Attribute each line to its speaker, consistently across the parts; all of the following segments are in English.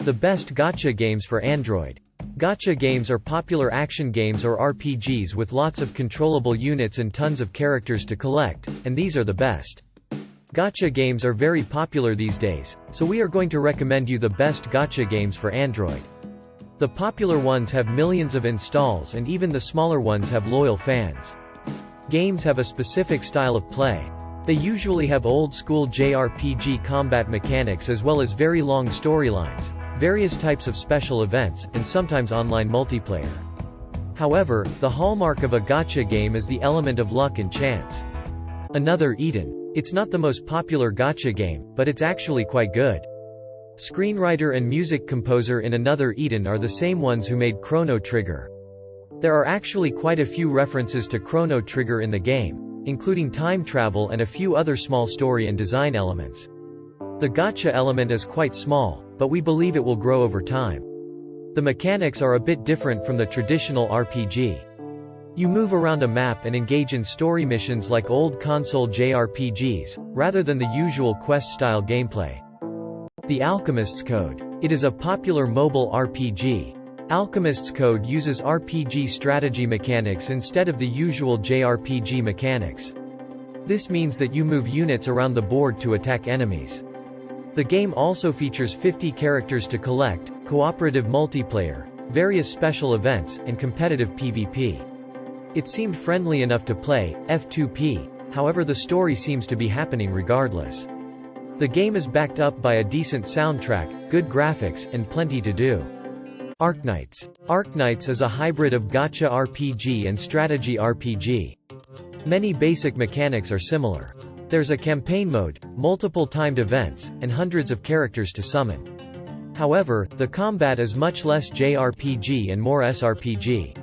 Speaker 1: The best gacha games for Android. Gacha games are popular action games or RPGs with lots of controllable units and tons of characters to collect, and these are the best. Gacha games are very popular these days, so we are going to recommend you the best gacha games for Android. The popular ones have millions of installs and even the smaller ones have loyal fans. Games have a specific style of play. They usually have old-school JRPG combat mechanics as well as very long storylines, various types of special events, and sometimes online multiplayer. However, the hallmark of a gacha game is the element of luck and chance. Another Eden. It's not the most popular gacha game, but it's actually quite good. Screenwriter and music composer in Another Eden are the same ones who made Chrono Trigger. There are actually quite a few references to Chrono Trigger in the game, including time travel and a few other small story and design elements. The gacha element is quite small, but we believe it will grow over time. The mechanics are a bit different from the traditional RPG. You move around a map and engage in story missions like old console JRPGs, rather than the usual quest-style gameplay. The Alchemist's Code. It is a popular mobile RPG. Alchemist's Code uses RPG strategy mechanics instead of the usual JRPG mechanics. This means that you move units around the board to attack enemies. The game also features 50 characters to collect, cooperative multiplayer, various special events, and competitive PvP. It seemed friendly enough to play, F2P, however the story seems to be happening regardless. The game is backed up by a decent soundtrack, good graphics, and plenty to do. Arknights. Arknights is a hybrid of gacha RPG and strategy RPG. Many basic mechanics are similar. There's a campaign mode, multiple timed events, and hundreds of characters to summon. However, the combat is much less JRPG and more SRPG.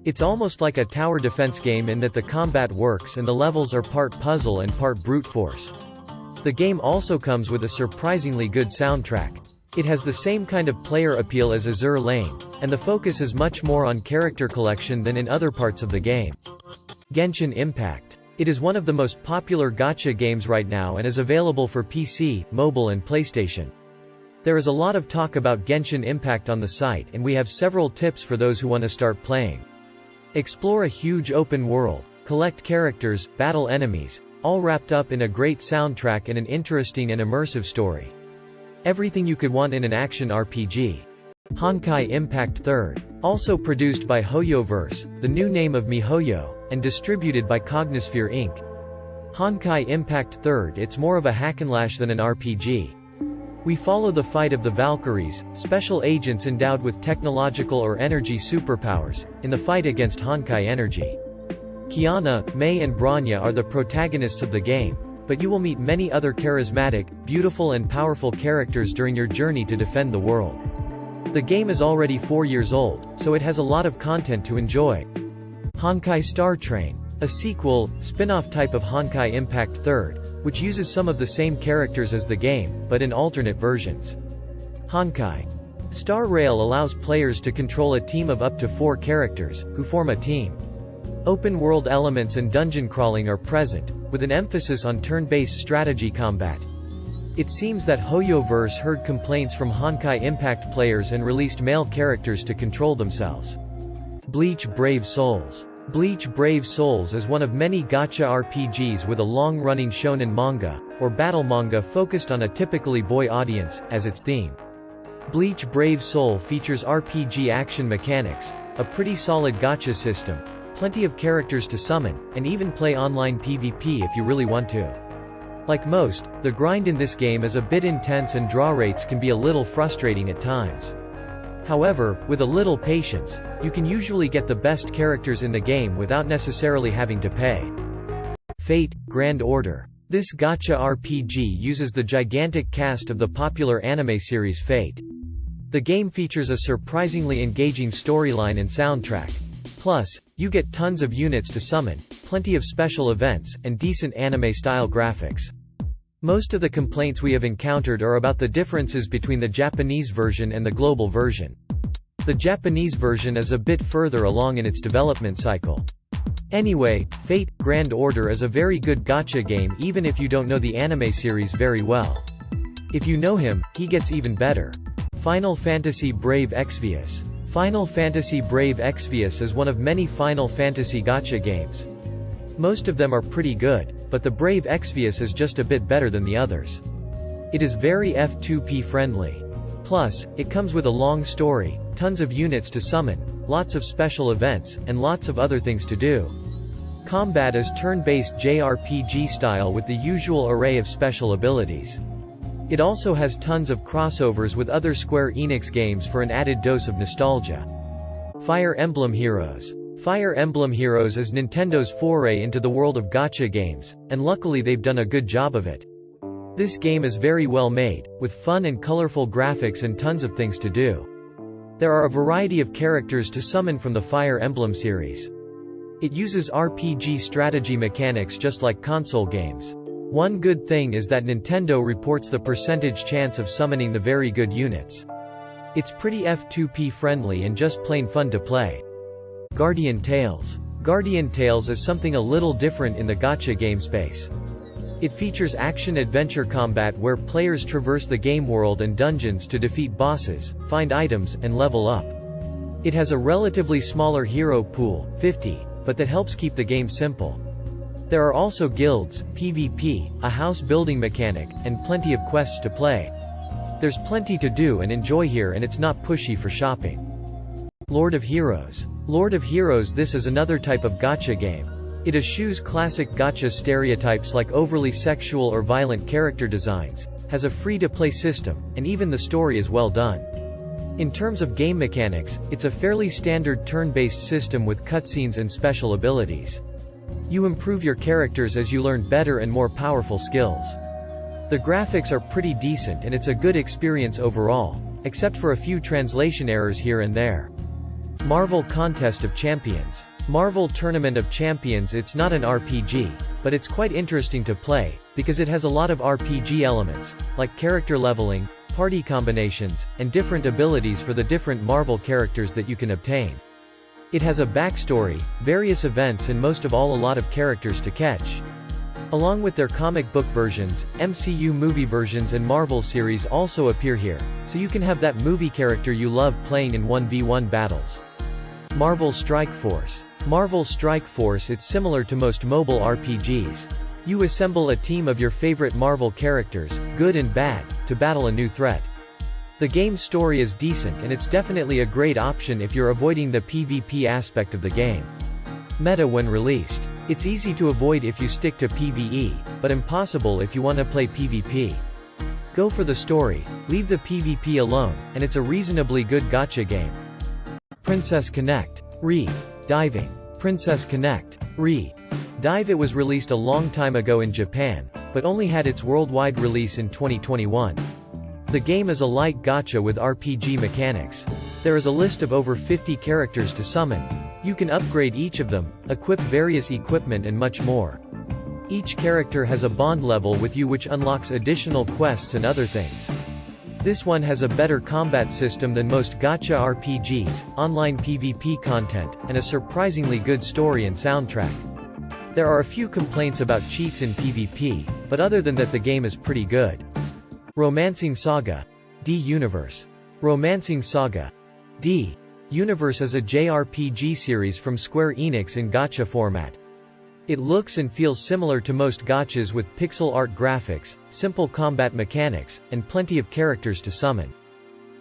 Speaker 1: It's almost like a tower defense game in that the combat works and the levels are part puzzle and part brute force. The game also comes with a surprisingly good soundtrack. It has the same kind of player appeal as Azur Lane, and the focus is much more on character collection than in other parts of the game. Genshin Impact. It is one of the most popular gacha games right now and is available for PC, mobile and PlayStation. There is a lot of talk about Genshin Impact on the site and we have several tips for those who want to start playing. Explore a huge open world, collect characters, battle enemies, all wrapped up in a great soundtrack and an interesting and immersive story. Everything you could want in an action RPG. Honkai Impact 3rd. Also produced by HoYoverse, the new name of miHoYo, and distributed by Cognisphere Inc. Honkai Impact 3rd. It's more of a hack-and-slash than an RPG. We follow the fight of the Valkyries, special agents endowed with technological or energy superpowers, in the fight against Honkai Energy. Kiana, Mei and Bronya are the protagonists of the game, but you will meet many other charismatic, beautiful and powerful characters during your journey to defend the world. The game is already 4 years old, so it has a lot of content to enjoy. Honkai Star Train. A sequel, spin-off type of Honkai Impact 3rd, which uses some of the same characters as the game, but in alternate versions. Honkai Star Rail allows players to control a team of up to 4 characters, who form a team. Open-world elements and dungeon crawling are present, with an emphasis on turn-based strategy combat. It seems that HoYoverse heard complaints from Honkai Impact players and released male characters to control themselves. Bleach Brave Souls. Bleach Brave Souls is one of many gacha RPGs with a long-running shonen manga, or battle manga focused on a typically boy audience, as its theme. Bleach Brave Soul features RPG action mechanics, a pretty solid gacha system, plenty of characters to summon, and even play online PvP if you really want to. Like most, the grind in this game is a bit intense and draw rates can be a little frustrating at times. However, with a little patience, you can usually get the best characters in the game without necessarily having to pay. Fate, Grand Order. This gacha RPG uses the gigantic cast of the popular anime series Fate. The game features a surprisingly engaging storyline and soundtrack. Plus, you get tons of units to summon, plenty of special events, and decent anime-style graphics. Most of the complaints we have encountered are about the differences between the Japanese version and the global version. The Japanese version is a bit further along in its development cycle. Anyway, Fate, Grand Order is a very good gacha game even if you don't know the anime series very well. If you know him, he gets even better. Final Fantasy Brave Exvius. Final Fantasy Brave Exvius is one of many Final Fantasy gacha games. Most of them are pretty good, but the Brave Exvius is just a bit better than the others. It is very F2P friendly. Plus, it comes with a long story, tons of units to summon, lots of special events, and lots of other things to do. Combat is turn-based JRPG style with the usual array of special abilities. It also has tons of crossovers with other Square Enix games for an added dose of nostalgia. Fire Emblem Heroes. Fire Emblem Heroes is Nintendo's foray into the world of gacha games, and luckily they've done a good job of it. This game is very well made, with fun and colorful graphics and tons of things to do. There are a variety of characters to summon from the Fire Emblem series. It uses RPG strategy mechanics just like console games. One good thing is that Nintendo reports the percentage chance of summoning the very good units. It's pretty F2P friendly and just plain fun to play. Guardian Tales. Guardian Tales is something a little different in the gacha game space. It features action-adventure combat where players traverse the game world and dungeons to defeat bosses, find items, and level up. It has a relatively smaller hero pool, 50, but that helps keep the game simple. There are also guilds, PvP, a house-building mechanic, and plenty of quests to play. There's plenty to do and enjoy here, and it's not pushy for shopping. Lord of Heroes. Lord of Heroes. This is another type of gacha game. It eschews classic gacha stereotypes like overly sexual or violent character designs, has a free-to-play system, and even the story is well done. In terms of game mechanics, it's a fairly standard turn-based system with cutscenes and special abilities. You improve your characters as you learn better and more powerful skills. The graphics are pretty decent and it's a good experience overall, except for a few translation errors here and there. Marvel Contest of Champions. Marvel Tournament of Champions. It's not an RPG, but it's quite interesting to play, because it has a lot of RPG elements, like character leveling, party combinations, and different abilities for the different Marvel characters that you can obtain. It has a backstory, various events and most of all a lot of characters to catch. Along with their comic book versions, MCU movie versions and Marvel series also appear here, so you can have that movie character you love playing in 1v1 battles. Marvel Strike Force. Marvel Strike Force. It's similar to most mobile RPGs. You assemble a team of your favorite Marvel characters, good and bad, to battle a new threat. The game's story is decent and it's definitely a great option if you're avoiding the PvP aspect of the game. Meta when released. It's easy to avoid if you stick to PvE, but impossible if you want to play PvP. Go for the story, leave the PvP alone, and it's a reasonably good gacha game. Princess Connect. Diving. Princess Connect. Dive. It was released a long time ago in Japan, but only had its worldwide release in 2021. The game is a light gacha with RPG mechanics. There is a list of over 50 characters to summon. You can upgrade each of them, equip various equipment and much more. Each character has a bond level with you which unlocks additional quests and other things. This one has a better combat system than most gacha RPGs, online PvP content, and a surprisingly good story and soundtrack. There are a few complaints about cheats in PvP, but other than that the game is pretty good. Romancing Saga. DUniverse. Romancing Saga. DUniverse is a JRPG series from Square Enix in gacha format. It looks and feels similar to most gachas with pixel art graphics, simple combat mechanics, and plenty of characters to summon.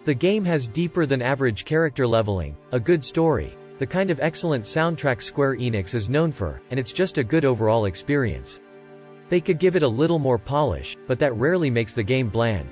Speaker 1: The game has deeper than average character leveling, a good story, the kind of excellent soundtrack Square Enix is known for, and it's just a good overall experience. They could give it a little more polish, but that rarely makes the game bland.